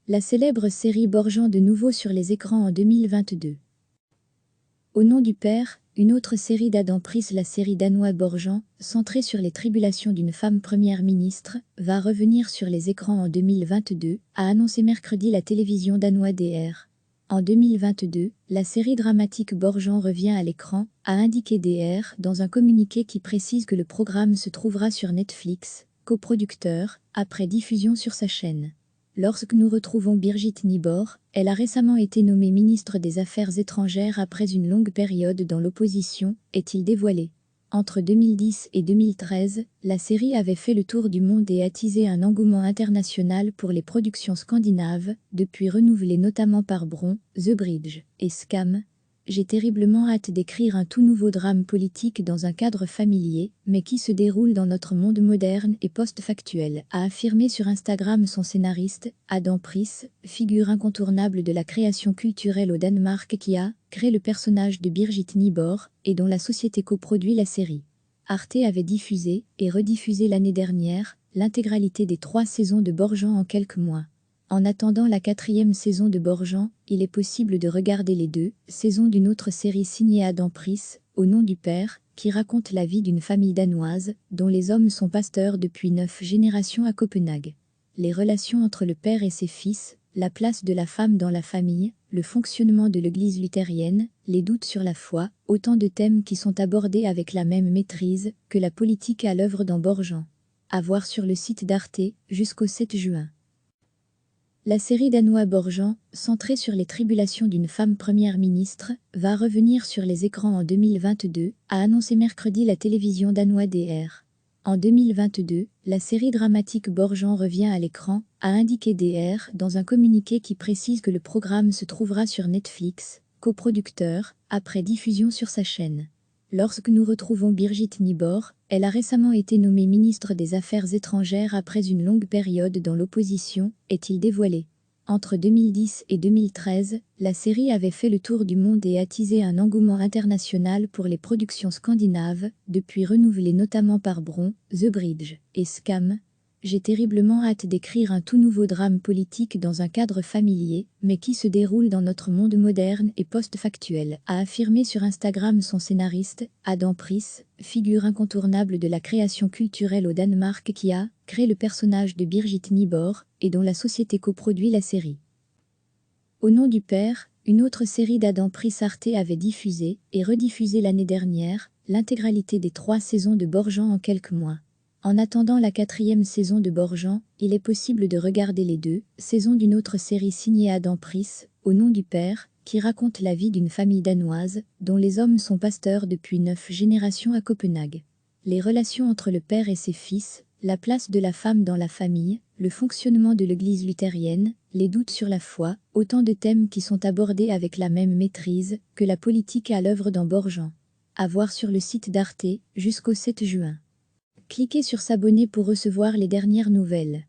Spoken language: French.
La célèbre série Borgen de nouveau sur les écrans en 2022. Au nom du Père, une autre série d'Adam Pris, la série danoise Borgen, centrée sur les tribulations d'une femme première ministre, va revenir sur les écrans en 2022, a annoncé mercredi la télévision danoise DR. En 2022, la série dramatique Borgen revient à l'écran, a indiqué DR dans un communiqué qui précise que le programme se trouvera sur Netflix, coproducteur, après diffusion sur sa chaîne. Lorsque nous retrouvons Birgit Nybøe, elle a récemment été nommée ministre des Affaires étrangères après une longue période dans l'opposition, est-il dévoilé. Entre 2010 et 2013, la série avait fait le tour du monde et attisé un engouement international pour les productions scandinaves, depuis renouvelées notamment par Bron, The Bridge et Skam. J'ai terriblement hâte d'écrire un tout nouveau drame politique dans un cadre familier, mais qui se déroule dans notre monde moderne et post-factuel, a affirmé sur Instagram son scénariste, Adam Pris, figure incontournable de la création culturelle au Danemark qui a créé le personnage de Birgit Nybøe et dont la société coproduit la série. Arte avait diffusé et rediffusé l'année dernière l'intégralité des 3 saisons de Borgen en quelques mois. En attendant la 4e saison de Borgen, il est possible de regarder les 2 saisons d'une autre série signée Adam Pris, Au nom du Père, qui raconte la vie d'une famille danoise, dont les hommes sont pasteurs depuis 9 générations à Copenhague. Les relations entre le père et ses fils, la place de la femme dans la famille, le fonctionnement de l'église luthérienne, les doutes sur la foi, autant de thèmes qui sont abordés avec la même maîtrise que la politique à l'œuvre dans Borgen. À voir sur le site d'Arte, jusqu'au 7 juin. La série danoise Borgen, centrée sur les tribulations d'une femme première ministre, va revenir sur les écrans en 2022, a annoncé mercredi la télévision danoise DR. En 2022, la série dramatique Borgen revient à l'écran, a indiqué DR dans un communiqué qui précise que le programme se trouvera sur Netflix, coproducteur, après diffusion sur sa chaîne. Lorsque nous retrouvons Birgit Nybøe, elle a récemment été nommée ministre des Affaires étrangères après une longue période dans l'opposition, est-il dévoilé. Entre 2010 et 2013, la série avait fait le tour du monde et attisé un engouement international pour les productions scandinaves, depuis renouvelées notamment par Bron, The Bridge et Skam. J'ai terriblement hâte d'écrire un tout nouveau drame politique dans un cadre familier, mais qui se déroule dans notre monde moderne et post-factuel, a affirmé sur Instagram son scénariste, Adam Pris, figure incontournable de la création culturelle au Danemark qui a créé le personnage de Birgit Nybøe et dont la société coproduit la série. Au nom du Père, une autre série d'Adam Pris Arte avait diffusé et rediffusé l'année dernière l'intégralité des 3 saisons de Borgen en quelques mois. En attendant la 4e saison de Borgen, il est possible de regarder les 2 saisons d'une autre série signée Adam Pris, Au nom du Père, qui raconte la vie d'une famille danoise, dont les hommes sont pasteurs depuis 9 générations à Copenhague. Les relations entre le père et ses fils, la place de la femme dans la famille, le fonctionnement de l'église luthérienne, les doutes sur la foi, autant de thèmes qui sont abordés avec la même maîtrise que la politique à l'œuvre dans Borgen. À voir sur le site d'Arte, jusqu'au 7 juin. Cliquez sur s'abonner pour recevoir les dernières nouvelles.